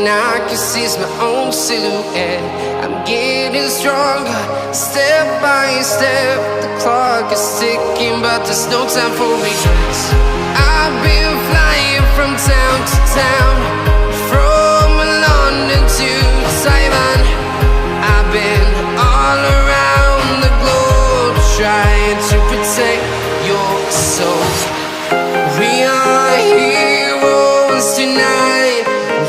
I can see is my own silhouette. I'm getting stronger, step by step. The clock is ticking, but there's no time for regrets. I've been flying from town to town, from London to Taiwan. I've been all around the globe, trying to protect your soul. We are heroes tonight.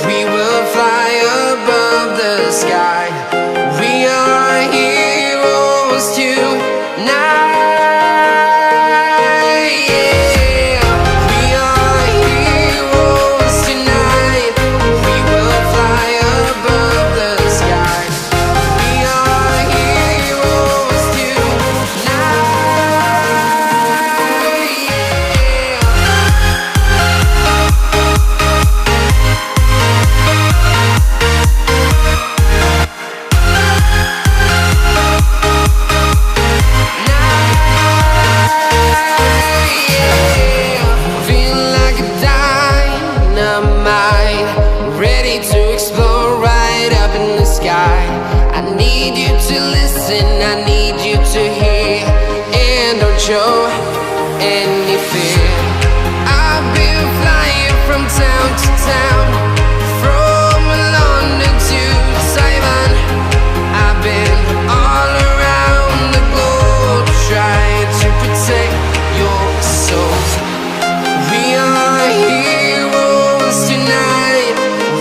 We will fly above the sky. We are heroes tonight. Yeah. We are heroes tonight. We will fly above the sky. We are heroes tonight. I need you to hear and don't show any fear. I've been flying from town to town, from London to Taiwan. I've been all around the globe, trying to protect your soul. We are heroes tonight.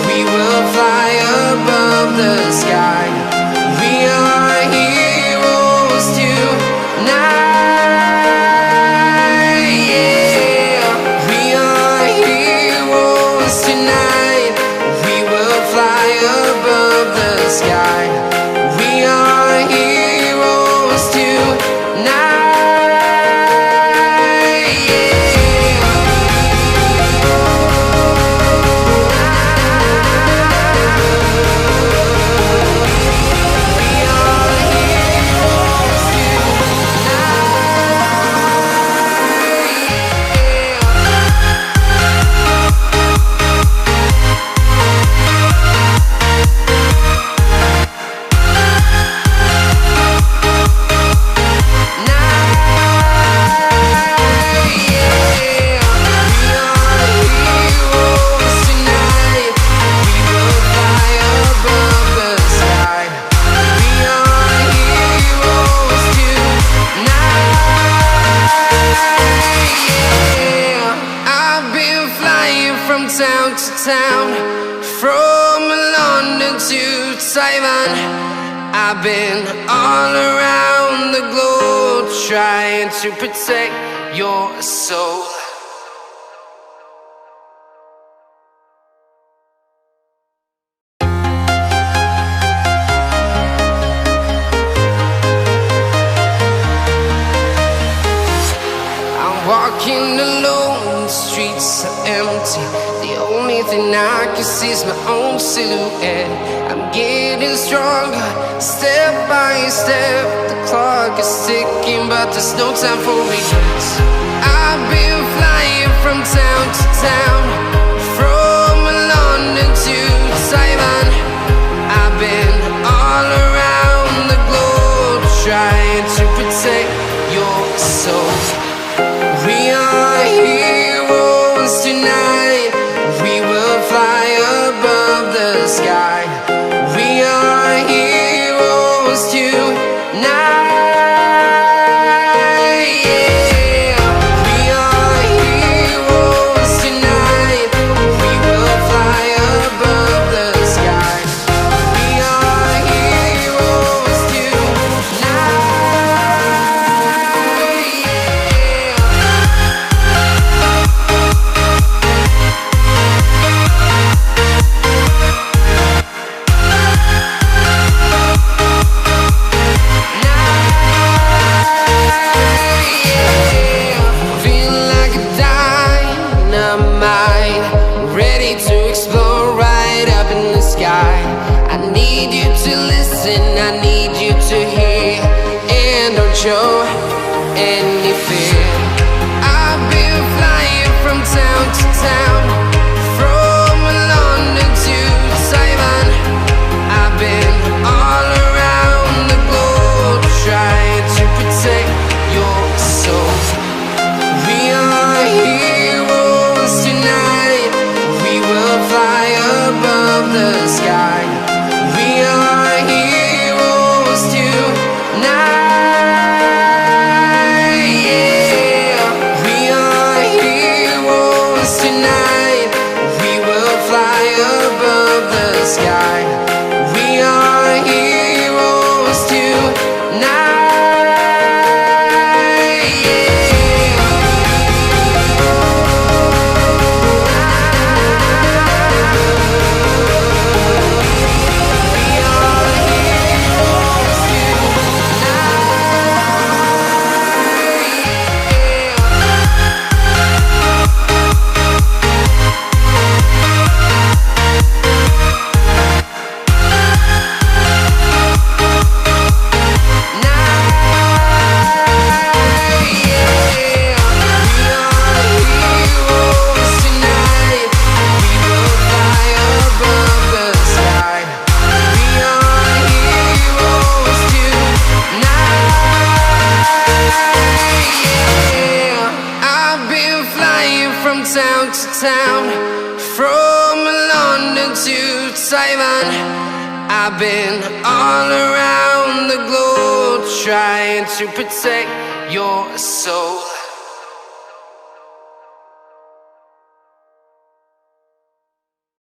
We will fly above the sky. We are heroes tonight. Yeah. We are heroes tonight. We will fly above the sky. We are heroes tonight. Yeah. Town to town, from London to Taiwan. I've been all around the globe, trying to protect your soul. I'm walking alone, the streets are empty. The only thing I can see is my own silhouette. I'm getting stronger, step by step. The clock is ticking, but there's no time for regrets. I've been flying from town to town, from London to Taiwan. I've been all around the globe, trying to protect your soul. We are heroes tonight. We will fly above the sky. We are heroes tonight. Yeah. We are heroes tonight. We will fly above the sky. We are heroes tonight. I need you to listen, I need you to hear, and don't show any fear. I've been flying from town to town, from London to Taiwan. town, from London to Taiwan. I've been all around the globe trying to protect your soul.